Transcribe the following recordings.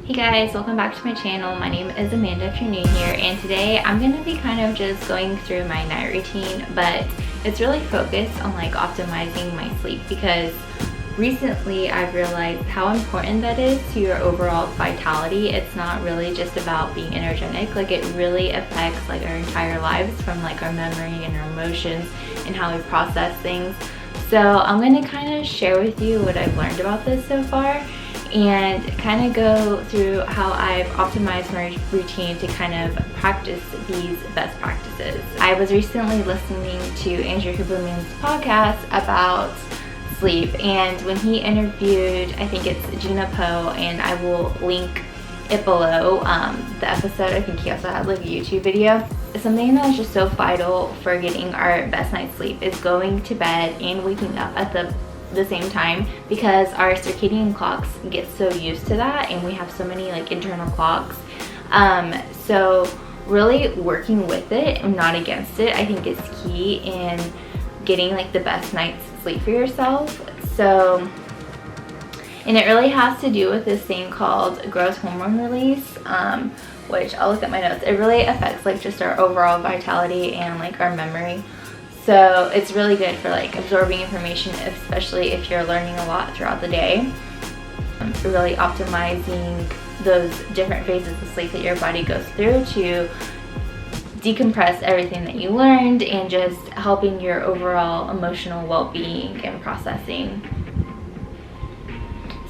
Hey guys, welcome back to my channel. My name is Amanda if you're new here, and today I'm going to be kind of just going through my night routine, but it's really focused on like optimizing my sleep because recently I've realized how important that is to your overall vitality. It's not really just about being energetic, like it really affects like our entire lives, from like our memory and our emotions and how we process things. So I'm going to kind of share with you what I've learned about this so far and kind of go through how I've optimized my routine to kind of practice these best practices. I was recently listening to Andrew Huberman's podcast about sleep, and when he interviewed, I think it's Gina Poe, and I will link it below, the episode. I think he also had like a YouTube video. Something that is just so vital for getting our best night's sleep is going to bed and waking up at the same time, because our circadian clocks get so used to that and we have so many like internal clocks. So really working with it and not against it, I think is key in getting like the best night's sleep for yourself. So, and it really has to do with this thing called growth hormone release, which I'll look at my notes. It really affects like just our overall vitality and like our memory. So it's really good for like absorbing information, especially if you're learning a lot throughout the day. Really optimizing those different phases of sleep that your body goes through to decompress everything that you learned and just helping your overall emotional well-being and processing.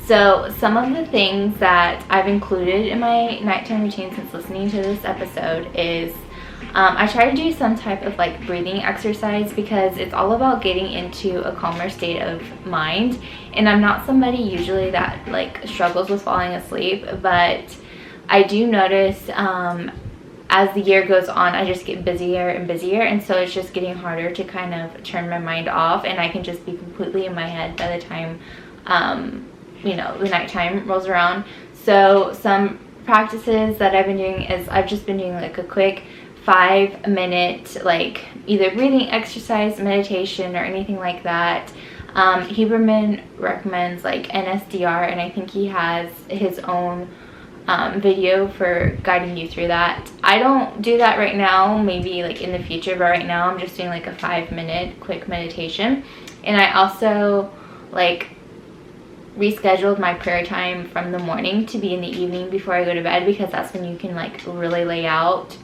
So some of the things that I've included in my nighttime routine since listening to this episode is I try to do some type of like breathing exercise, because it's all about getting into a calmer state of mind. And I'm not somebody usually that like struggles with falling asleep, but I do notice as the year goes on, I just get busier and busier, and so it's just getting harder to kind of turn my mind off, and I can just be completely in my head by the time the nighttime rolls around. So some practices that I've been doing is I've just been doing like a quick 5-minute like either breathing exercise, meditation, or anything like that. Huberman recommends like NSDR, and I think he has his own video for guiding you through that. I don't do that right now, maybe like in the future, but right now I'm just doing like a 5-minute quick meditation. And I also like rescheduled my prayer time from the morning to be in the evening before I go to bed, because that's when you can like really lay out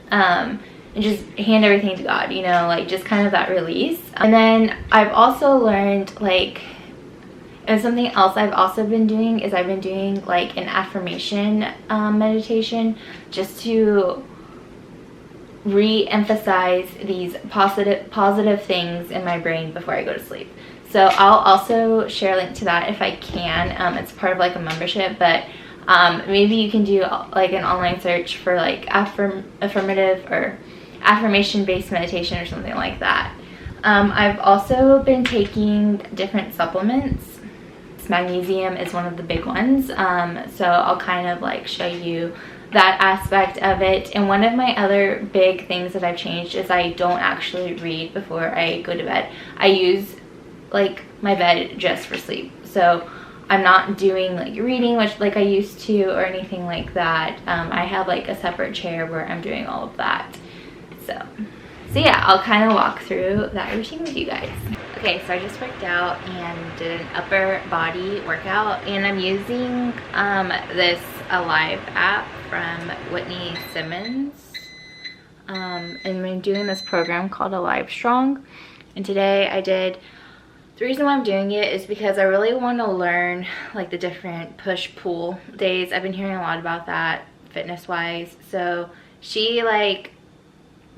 and just hand everything to God, like just kind of that release. And then I've also learned like, and something else I've also been doing is I've been doing like an affirmation meditation, just to re-emphasize these positive things in my brain before I go to sleep. So I'll also share a link to that if I can. It's part of like a membership, but maybe you can do like an online search for like affirmative or affirmation based meditation or something like that. I've also been taking different supplements. Magnesium is one of the big ones, so I'll kind of like show you that aspect of it. And one of my other big things that I've changed is I don't actually read before I go to bed. I use like my bed just for sleep, so I'm not doing like reading which like I used to or anything like that. I have like a separate chair where I'm doing all of that. So yeah, I'll kind of walk through that routine with you guys. Okay, so I just worked out and did an upper body workout, and I'm using this Alive app from Whitney Simmons, and I'm doing this program called Alive Strong. And today I did, the reason why I'm doing it is because I really want to learn like the different push-pull days. I've been hearing a lot about that fitness wise. So she like,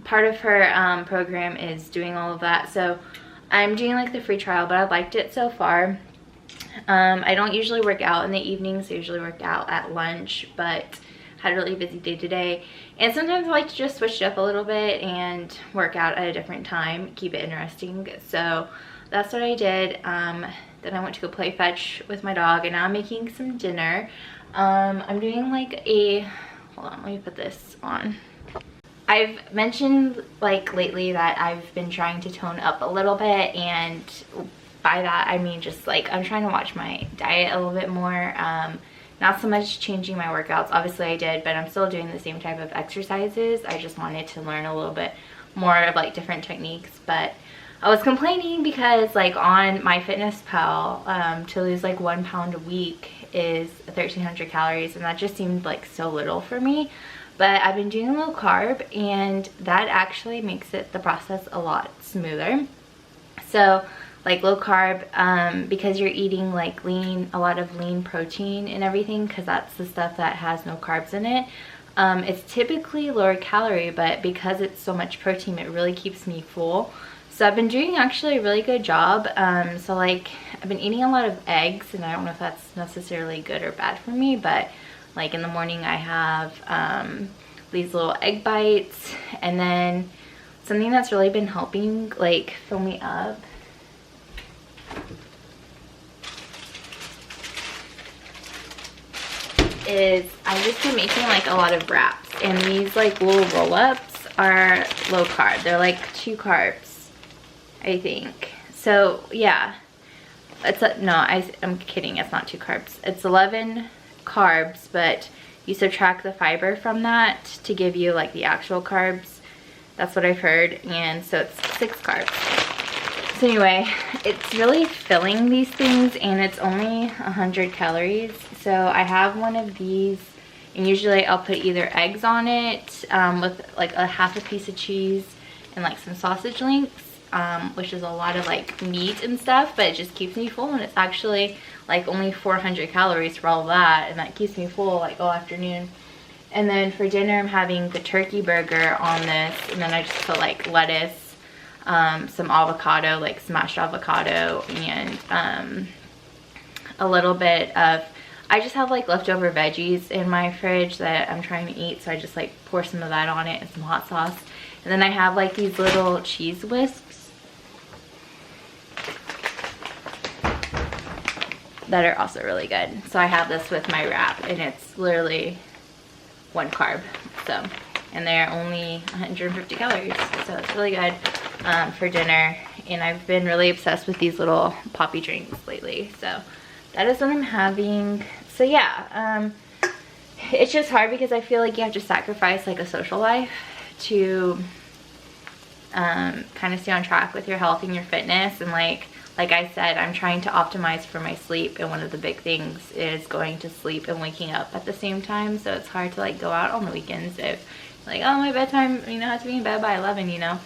part of her program is doing all of that. So I'm doing like the free trial, but I liked it so far. I don't usually work out in the evenings. I usually work out at lunch, but had a really busy day today. And sometimes I like to just switch it up a little bit and work out at a different time, keep it interesting. So that's what I did. Then I went to go play fetch with my dog, and now I'm making some dinner. I'm doing like a, hold on, let me put this on. I've mentioned like lately that I've been trying to tone up a little bit, and by that I mean just like I'm trying to watch my diet a little bit more. Not so much changing my workouts. Obviously I did, but I'm still doing the same type of exercises. I just wanted to learn a little bit more of like different techniques. But I was complaining because like on MyFitnessPal, to lose like 1 pound a week is 1,300 calories, and that just seemed like so little for me. But I've been doing low carb, and that actually makes the process a lot smoother. So like low carb, because you're eating like a lot of lean protein and everything, because that's the stuff that has no carbs in it. It's typically lower calorie, but because it's so much protein, it really keeps me full. So I've been doing actually a really good job. So like I've been eating a lot of eggs, and I don't know if that's necessarily good or bad for me, but like in the morning I have these little egg bites, and then something that's really been helping like fill me up is I've just been making like a lot of wraps, and these like little roll-ups are low carb. They're like 2 carbs, I think. So yeah, I'm kidding, it's not 2 carbs. It's 11 carbs, but you subtract the fiber from that to give you like the actual carbs. That's what I've heard. And so it's 6 carbs. So anyway, it's really filling, these things, and it's only 100 calories. So I have one of these, and usually I'll put either eggs on it with like a half a piece of cheese and like some sausage links, which is a lot of like meat and stuff, but it just keeps me full, and it's actually like only 400 calories for all of that, and that keeps me full like all afternoon. And then for dinner I'm having the turkey burger on this, and then I just put like lettuce, some avocado, like smashed avocado, and a little bit of, I just have like leftover veggies in my fridge that I'm trying to eat, so I just like pour some of that on it and some hot sauce. And then I have like these little cheese whisks that are also really good. So I have this with my wrap, and it's literally 1 carb. So, and they're only 150 calories, so it's really good for dinner. And I've been really obsessed with these little poppy drinks lately, so that is what I'm having. So yeah, it's just hard because I feel like you have to sacrifice like a social life to kind of stay on track with your health and your fitness. And like I said, I'm trying to optimize for my sleep, and one of the big things is going to sleep and waking up at the same time. So it's hard to like go out on the weekends if like, oh, my bedtime, you know, I have to be in bed by 11, you know.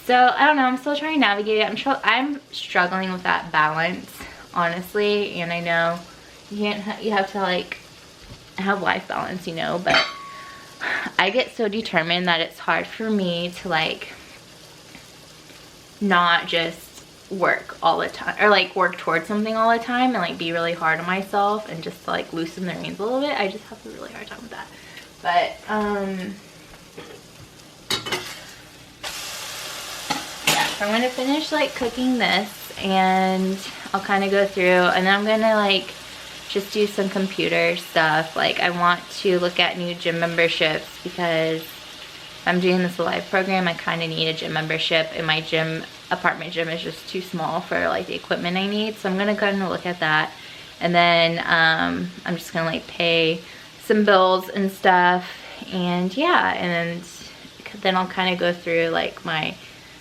So I don't know, I'm still trying to navigate it. I'm struggling with that balance, honestly. And I know you have to like have life balance, you know, but I get so determined that it's hard for me to like not just work all the time, or like work towards something all the time, and like be really hard on myself and just to like loosen the reins a little bit. I just have a really hard time with that. But yeah, so I'm gonna finish like cooking this, and I'll kind of go through, and then I'm gonna like just do some computer stuff. Like I want to look at new gym memberships, because if I'm doing this live program, I kind of need a gym membership, and my apartment gym is just too small for like the equipment I need. So I'm gonna kind of look at that, and then I'm just gonna like pay some bills and stuff, and yeah, and then I'll kind of go through like my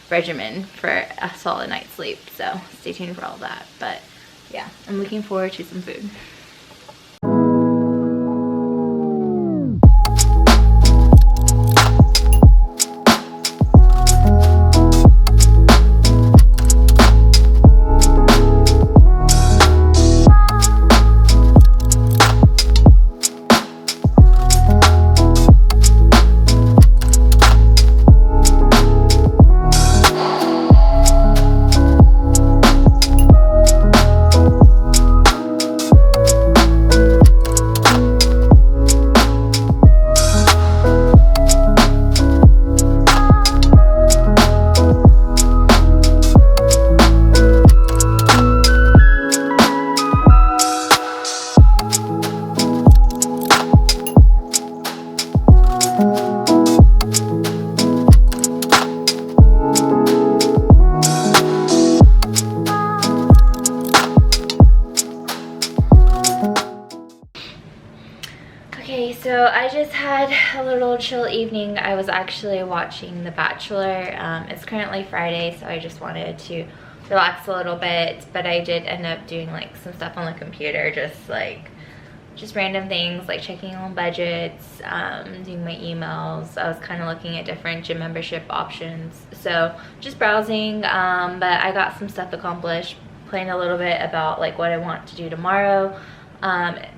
regimen for a solid night's sleep. So stay tuned for all of that. But yeah, I'm looking forward to some food. Okay, so I just had a little chill evening. I was actually watching The Bachelor. It's currently Friday, so I just wanted to relax a little bit, but I did end up doing like some stuff on the computer, just random things like checking on budgets, doing my emails. I was kind of looking at different gym membership options, so just browsing, but I got some stuff accomplished, planned a little bit about like what I want to do tomorrow.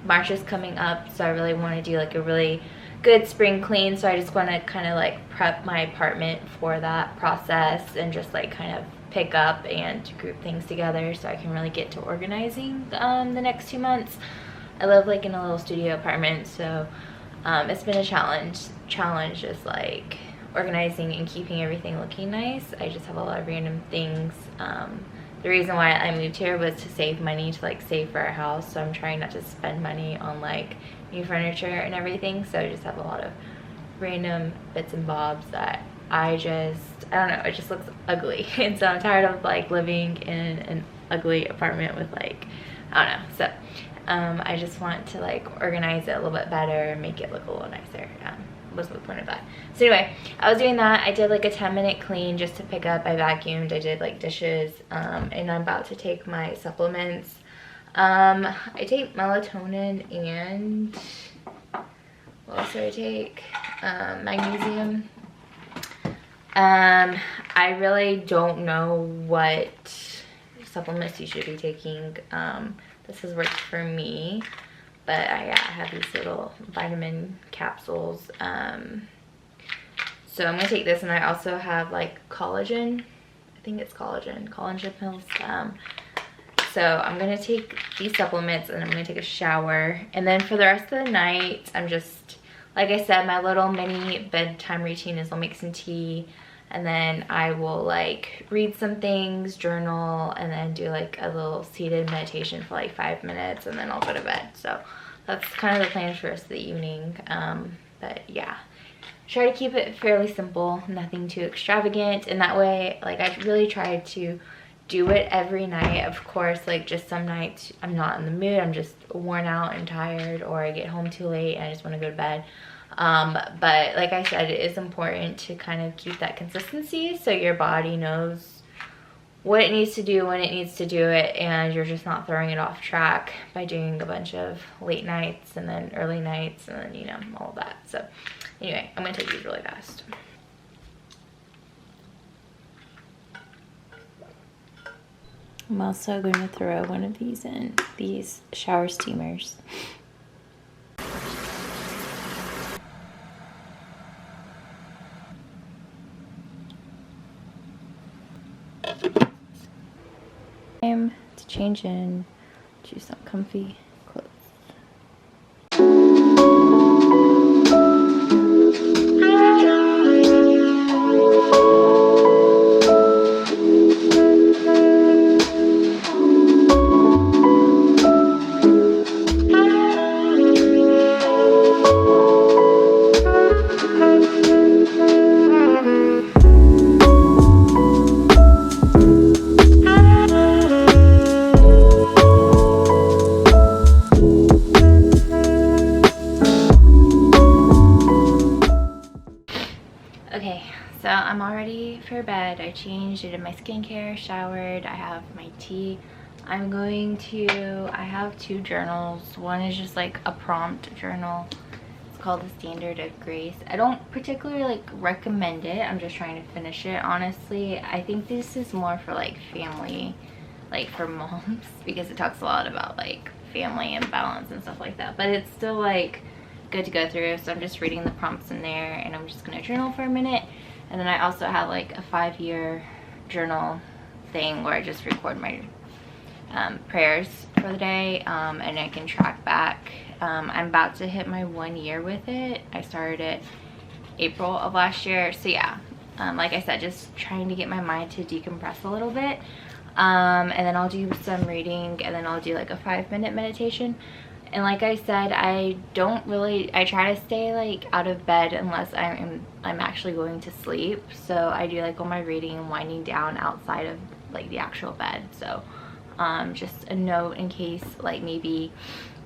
March is coming up, so I really want to do like a really good spring clean, so I just want to kind of like prep my apartment for that process and just like kind of pick up and group things together so I can really get to organizing the next 2 months. I live like in a little studio apartment, so it's been a challenge just like organizing and keeping everything looking nice. I just have a lot of random things. The reason why I moved here was to save money, to like save for our house, so I'm trying not to spend money on like new furniture and everything, so I just have a lot of random bits and bobs that I don't know, it just looks ugly. And so I'm tired of like living in an ugly apartment with like, I don't know, so I just want to like organize it a little bit better and make it look a little nicer. Was the point of that. So anyway, I was doing that. I did like a 10-minute clean just to pick up. I vacuumed, I did like dishes, and I'm about to take my supplements. I take melatonin and what else do I take? Magnesium. I really don't know what supplements you should be taking. This has worked for me, but I have these little vitamin capsules. So I'm gonna take this, and I also have like collagen. I think it's collagen pills. So I'm gonna take these supplements, and I'm gonna take a shower, and then for the rest of the night, I'm just, like I said, my little mini bedtime routine is I'll make some tea, and then I will like read some things, journal, and then do like a little seated meditation for like 5 minutes, and then I'll go to bed. So that's kind of the plan for the rest of the evening. But yeah, try to keep it fairly simple, nothing too extravagant, and that way like I really tried to do it every night. Of course, like just some nights I'm not in the mood, I'm just worn out and tired, or I get home too late and I just want to go to bed. But like I said, it is important to kind of keep that consistency so your body knows what it needs to do when it needs to do it, and you're just not throwing it off track by doing a bunch of late nights and then early nights and then, you know, all of that. So anyway, I'm gonna take these really fast. I'm also going to throw one of these in, these shower steamers. Time to change in to some comfy clothes. Okay, so I'm all ready for bed. I changed, I did my skincare, showered, I have my tea. I have 2 journals. One is just like a prompt journal. It's called The Standard of Grace. I don't particularly like recommend it. I'm just trying to finish it, honestly. I think this is more for like family, like for moms, because it talks a lot about like family and balance and stuff like that. But it's still like good to go through, so I'm just reading the prompts in there, and I'm just gonna journal for a minute. And then I also have like a 5-year journal thing where I just record my prayers for the day, and I can track back. I'm about to hit my 1 year with it. I started it April of last year, so yeah, like I said, just trying to get my mind to decompress a little bit, and then I'll do some reading, and then I'll do like a 5-minute meditation. And like I said, I try to stay like out of bed unless I'm actually going to sleep. So I do like all my reading and winding down outside of like the actual bed. So just a note in case like maybe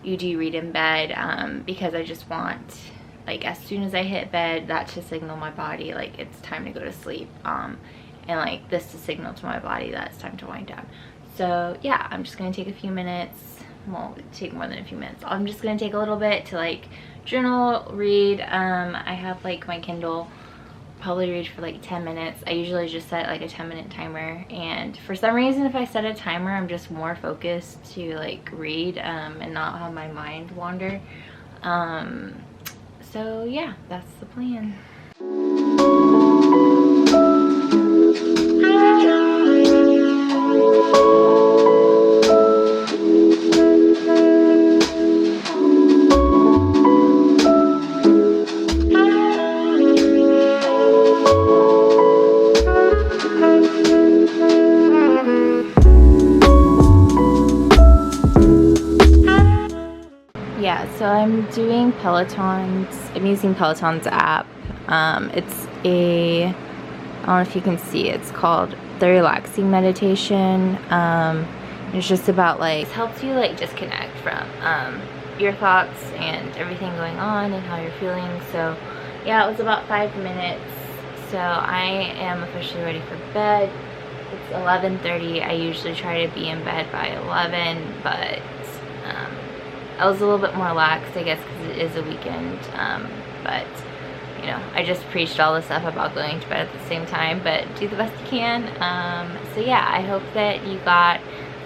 you do read in bed, because I just want, like, as soon as I hit bed, that to signal my body like it's time to go to sleep, and like this to signal to my body that it's time to wind down. So yeah, I'm just gonna take a few minutes, won't take more than a few minutes. I'm just gonna take a little bit to like journal, read. I have like my Kindle, probably read for like 10 minutes. I usually just set like a 10-minute timer, and for some reason if I set a timer, I'm just more focused to like read, and not have my mind wander. So yeah, that's the plan. Yeah, so I'm doing Peloton's, I'm using Peloton's app. It's a, I don't know if you can see, it's called the Relaxing Meditation. It's just about like, it helps you like disconnect from your thoughts and everything going on and how you're feeling. So yeah, it was about 5 minutes. So I am officially ready for bed. It's 11:30. I usually try to be in bed by 11, but I was a little bit more lax, I guess, because it is a weekend, but you know, I just preached all this stuff about going to bed at the same time, but do the best you can. So yeah, I hope that you got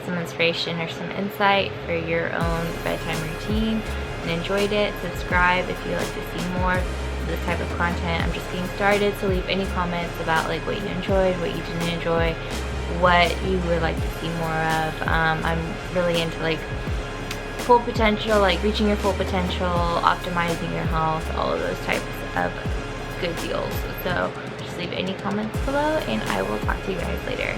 some inspiration or some insight for your own bedtime routine and enjoyed it. Subscribe if you'd like to see more of this type of content. I'm just getting started, so leave any comments about like what you enjoyed, what you didn't enjoy, what you would like to see more of. I'm really into like full potential, like reaching your full potential, optimizing your health, all of those types of good deals. So just leave any comments below, and I will talk to you guys later.